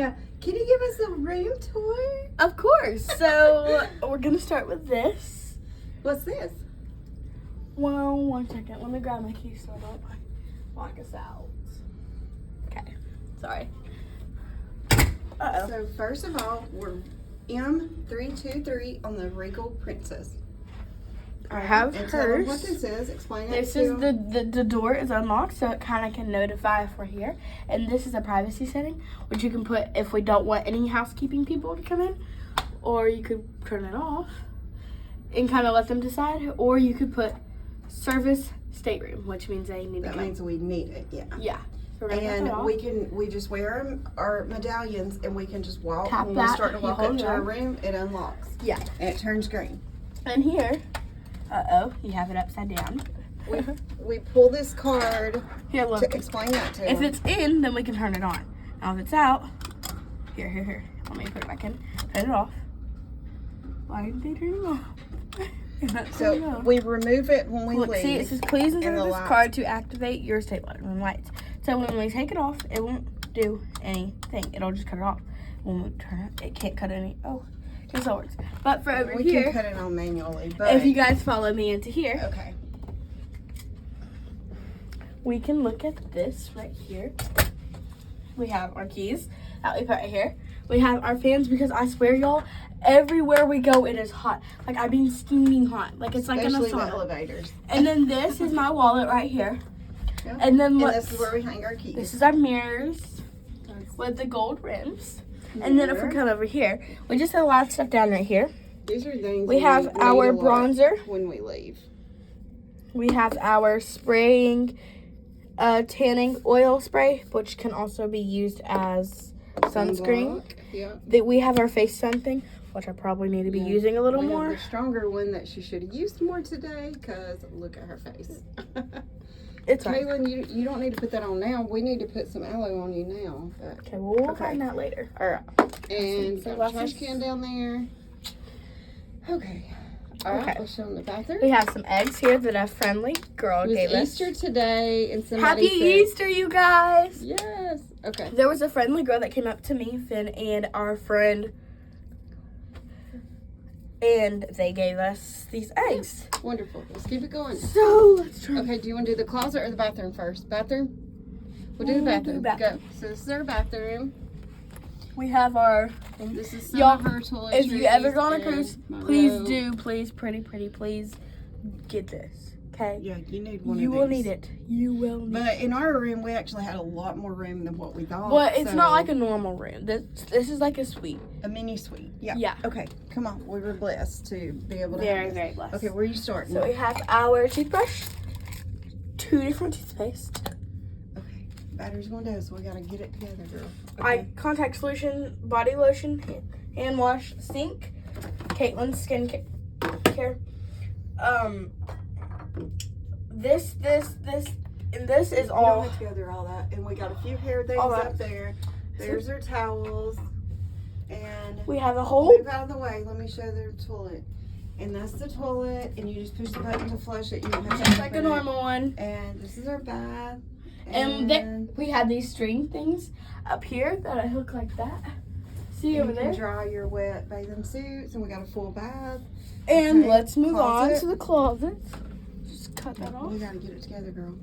you give us a room tour? Of course. So we're gonna start with this. What's this? Well, 1 second. Let me grab my keys so I don't lock us out. Okay. Sorry. Uh-oh. So first of all, we're M323 on the Regal Princess. I have and tell them hers. what this is. Explain This it is to the door is unlocked, so it kind of can notify if we're here. And this is a privacy setting, which you can put if we don't want any housekeeping people to come in, or you could turn it off and kind of let them decide, or you could put service stateroom, which means they need to come. That means we need it, yeah. Yeah. So we're gonna And turn it off. we just wear our medallions and we can just walk. Tap when that, we start to you walk up hold to it our on. room, it unlocks. Yeah. And it turns green. And here, you have it upside down. We pull this card Here, look. to explain that to If them. it's in, then we can turn it on. Now if it's out, here. Let me put it back in. Turn it off. Why didn't they turn it off? So we remove it when we Look, leave. see, it says please insert and the this lights. card to activate your state button lights. So when we take it off, it won't do anything. It'll just cut it off. When we turn it, it can't cut any. Oh, guess that works. But for over we here, can cut it on manually. But if you guys follow me into here, okay. we can look at this right here. We have our keys that we put right here. We have our fans because I swear, y'all, everywhere we go, it is hot. Like, I mean steaming hot. Like, it's Especially like in a the sauna. elevators. And then this is my wallet right here. Yeah. And then And this is where we hang our keys. this is our mirrors with the gold rims. And then if we come over here, we just have a lot of stuff down right here. These are things We have need our a lot bronzer. when we leave. We have our spraying tanning oil spray, which can also be used as sunscreen. Sunblock, yeah. We have our face sun thing, which I probably need to be using a little we more. have a stronger one that she should have used more today because look at her face. It's fine. Kaylin, you don't need to put that on now. We need to put some aloe on you now. But, Okay, well, we'll find that later. all right. And Some got a trash glasses. can down there. Okay. All right. Okay. Let's show them the bathroom. We have some eggs here that a friendly girl It was gave us. Easter today, and somebody Happy said, Easter, you guys! Yes. Okay. There was a friendly girl that came up to me, Finn, and our friend, and they gave us these eggs. Wonderful. Let's keep it going. So, let's try. Okay, do you want to do the closet or the bathroom first? Bathroom? We'll do the We'll do bathroom. the bathroom. Go. So this is our bathroom. We have our... This is some Y'all, of her toiletries. If you ever go on a and cruise, my please robe. do, please, pretty, please get this, okay? Yeah, you need one You of will these. need it. You will need it. But in our room, we actually had a lot more room than what we thought. Well, it's so- not like a normal room. This is like a suite. a mini suite. Yeah. Yeah. Okay, come on. We were blessed to be able to Very, have this. very blessed. Okay, where are you starting? So we have our toothbrush, 2 different toothpaste, Okay, battery's going down, so we gotta get it together, girl. eye contact solution, body lotion, hand wash, sink, Caitlin's skin care. This, and this is We all. don't have to go through all that. And we got a few hair things All that. up there. There's our towels. And We have a whole. move out of the way. Let me show the toilet. And that's the toilet. And you just push the button to flush it. You don't have to Just like a open it. normal one. And this is our bath. And then we had these string things up here that I hook like that. See you over can there? dry your wet bathing suits. And we got a full bath. And Okay, let's move on closet. to the closet. Just cut that off. We gotta get it together, girl.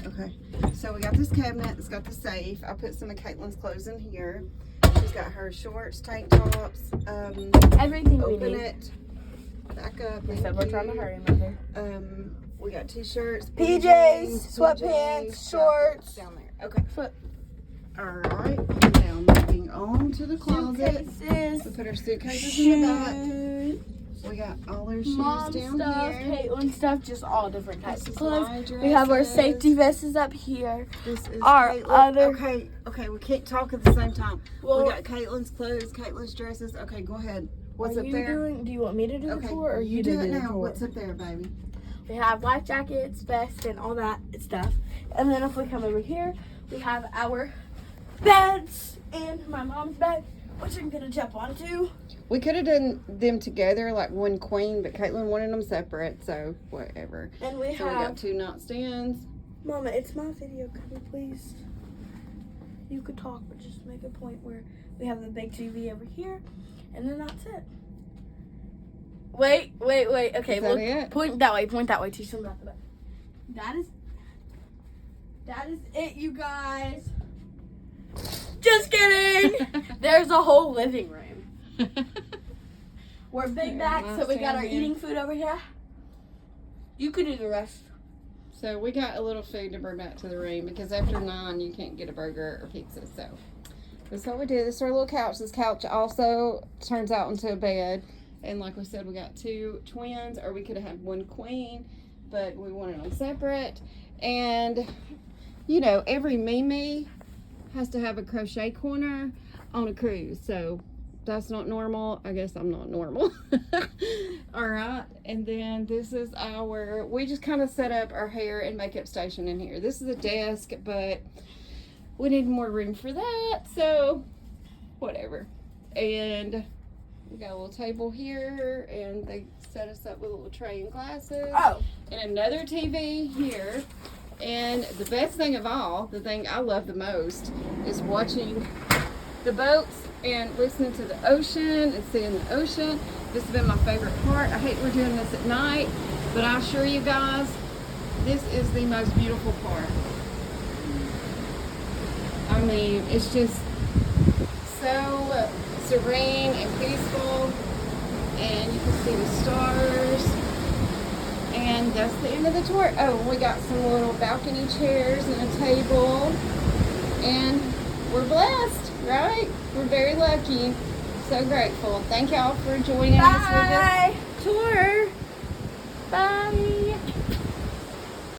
Okay. So we got this cabinet. It's got the safe. I put some of Caitlin's clothes in here. She's got her shorts, tank tops. Everything we Open need. it. Back up. We thank said we're trying to you. hurry, mother. We got t-shirts, PJs, PJs, sweatpants, shorts. down there. Okay. Foot. All right. Now moving on to the closet. We Suitcases, put our suitcases in the back. shoes, We got all our shoes mom down stuff, here. Caitlin stuff, just all different types This of is clothes. my We have our dresses. safety vests up here. This is Our Caitlin. other- Okay, we can't talk at the same time. Well, we got Caitlin's clothes, Caitlin's dresses. Okay, go ahead. What's are up you there? do you want me to do the Okay, tour or you to do it the now. tour? What's up there, baby? We have life jackets, vests, and all that stuff. And then if we come over here, we have our beds and my mom's bed, which I'm gonna jump onto. We could have done them together, like one queen, but Caitlin wanted them separate, so whatever. And we So we got have, 2 nightstands. Mama, it's my video. Could we please? You could talk, but just make a point where We have the big TV over here, and then that's it. Wait. Okay, Is that it? Point that way. Teach them about the bed. That is it, you guys. Just kidding. There's a whole living room. We're big back, so we got our eating food over here. You could do the rest. So we got a little food to bring back to the room because after 9 you can't get a burger or pizza. So this is what we do. This is our little couch. This couch also turns out into a bed. And like we said, we got 2 twins, or we could have had 1 queen, but we wanted them separate. And you know, every Mimi has to have a crochet corner on a cruise. So that's not normal. I guess I'm not normal. All right. And then this is we just kind of set up our hair and makeup station in here. This is a desk, but we need more room for that. So whatever. And we got a little table here, and they set us up with a little tray and glasses. Oh. And another TV here. And the best thing of all, the thing I love the most, is watching the boats and listening to the ocean and seeing the ocean. This has been my favorite part. I hate we're doing this at night, but I assure you guys, this is the most beautiful part. I mean, it's just so serene and peaceful, and you can see the stars. And that's the end of the tour. Oh, we got some little balcony chairs and a table, and we're blessed, right? We're very lucky. So grateful. Thank y'all for joining us for this tour. Bye.